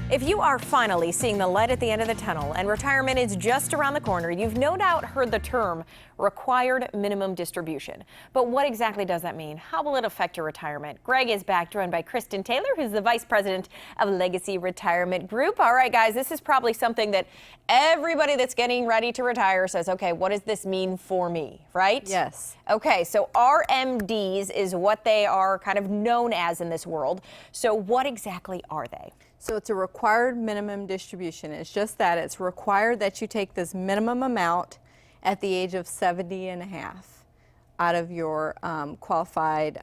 If you are finally seeing the light at the end of the tunnel and retirement is just around the corner, you've no doubt heard the term required minimum distribution. But what exactly does that mean? How will it affect your retirement? Greg is back, joined by Kristen Taylor, who's the vice president of Legacy Retirement Group. All right, guys, this is probably something that everybody that's getting ready to retire says, okay, what does this mean for me, right? Yes. Okay, so RMDs is what they are kind of known as in this world. So what exactly are they? So it's a required minimum distribution. It's just that. It's required that you take this minimum amount at the age of 70 and a half out of your qualified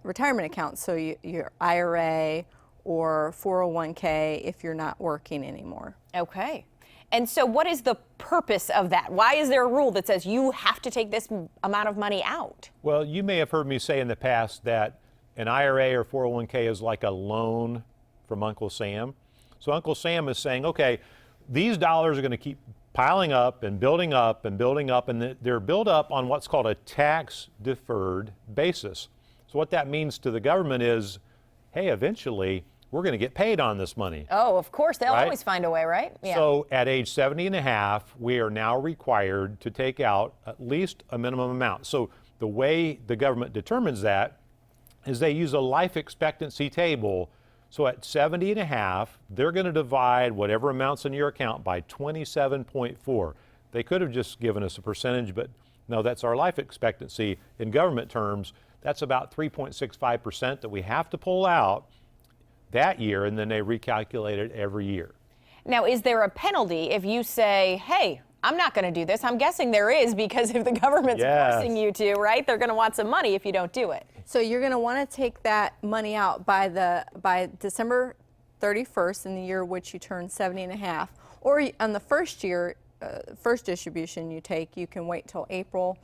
retirement account. So your IRA or 401k if you're not working anymore. Okay. And so what is the purpose of that? Why is there a rule that says you have to take this amount of money out? Well, you may have heard me say in the past that an IRA or 401k is like a loan from Uncle Sam. So Uncle Sam is saying, okay, these dollars are going to keep piling up and building up and building up, and they're built up on what's called a tax deferred basis. So what that means to the government is, hey, eventually we're going to get paid on this money. Oh, of course, they'll Right? always find a way, right? Yeah. So at age 70 and a half, we are now required to take out at least a minimum amount. So the way the government determines that is they use a life expectancy table. So at 70 and a half, they're going to divide whatever amounts in your account by 27.4. They could have just given us a percentage, but no, that's our life expectancy. In government terms, that's about 3.65% that we have to pull out that year, and then they recalculate it every year. Now, is there a penalty if you say, hey, I'm not going to do this? I'm guessing there is, because if the government's Yes. forcing you to, right, they're going to want some money if you don't do it. So you're going to want to take that money out by December 31st in the year which you turn 70 and a half, or on the first year, first distribution you take, you can wait till April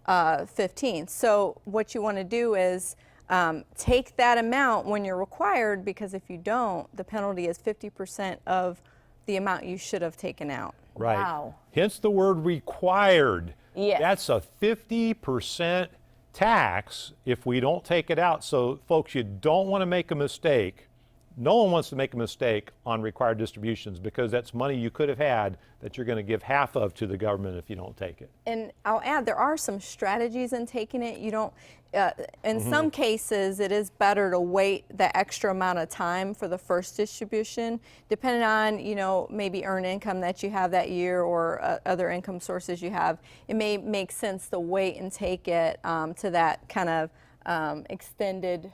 15th. So what you want to do is take that amount when you're required, because if you don't, the penalty is 50% of the amount you should have taken out. Right. Wow. Hence the word required. Yes. That's a 50% tax if we don't take it out. So folks, you don't want to make a mistake. No one wants to make a mistake on required distributions, because that's money you could have had that you're going to give half of to the government if you don't take it. And I'll add, there are some strategies in taking it. You don't, in some cases, it is better to wait the extra amount of time for the first distribution, depending on, you know, maybe earned income that you have that year or other income sources you have. It may make sense to wait and take it to that kind of extended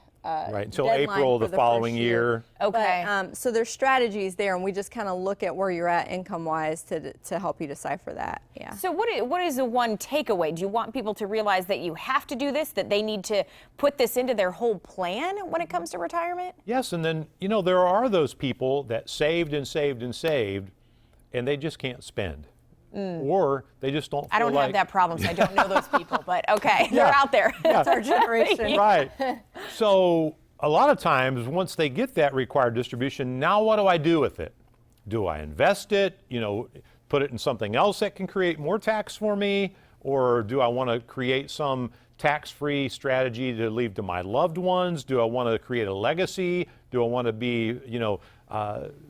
Right, until deadline April for the following first year. Okay. But, so there's strategies there, and we just kind of look at where you're at income-wise to help you decipher that. Yeah. So what is the one takeaway? Do you want people to realize that you have to do this, that they need to put this into their whole plan when it comes to retirement? Yes, and then, you know, there are those people that saved and saved and saved, and they just can't spend. Or they just don't feel I don't like, have that problem, so I don't know those people, but okay, they're out there. That's our generation. Right. So a lot of times, once they get that required distribution, now what do I do with it? Do I invest it, you know, put it in something else that can create more tax for me? Or do I want to create some tax-free strategy to leave to my loved ones? Do I want to create a legacy? Do I want to be, you know,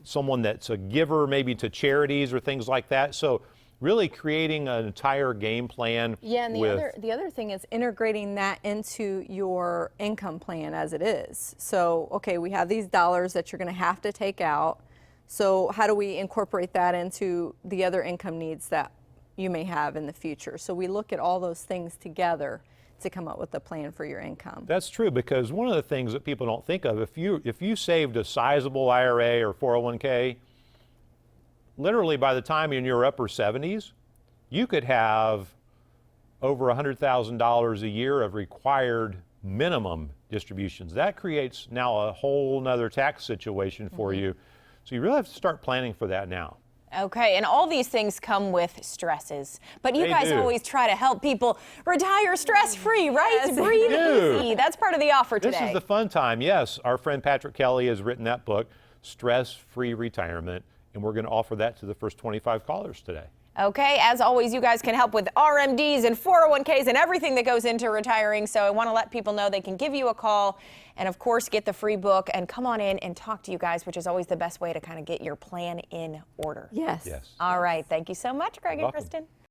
someone that's a giver maybe to charities or things like that? So really creating an entire game plan. Yeah, and with, the other thing is integrating that into your income plan as it is. So, okay, we have these dollars that you're going to have to take out. So how do we incorporate that into the other income needs that you may have in the future? So we look at all those things together to come up with a plan for your income. That's true, because one of the things that people don't think of, if you saved a sizable IRA or 401k, literally by the time you're in your upper 70s, you could have over $100,000 a year of required minimum distributions. That creates now a whole nother tax situation for you. So you really have to start planning for that now. Okay, and all these things come with stresses, but you They guys do. always try to help people retire stress-free, right? Yes. Breathe do. easy. That's part of the offer today. This is the fun time. Yes, our friend Patrick Kelly has written that book, Stress-Free Retirement, and we're going to offer that to the first 25 callers today. Okay, as always, you guys can help with RMDs and 401ks and everything that goes into retiring. So I want to let people know they can give you a call and, of course, get the free book and come on in and talk to you guys, which is always the best way to kind of get your plan in order. Yes. Yes. All right. Thank you so much, Greg and welcome. Kristen.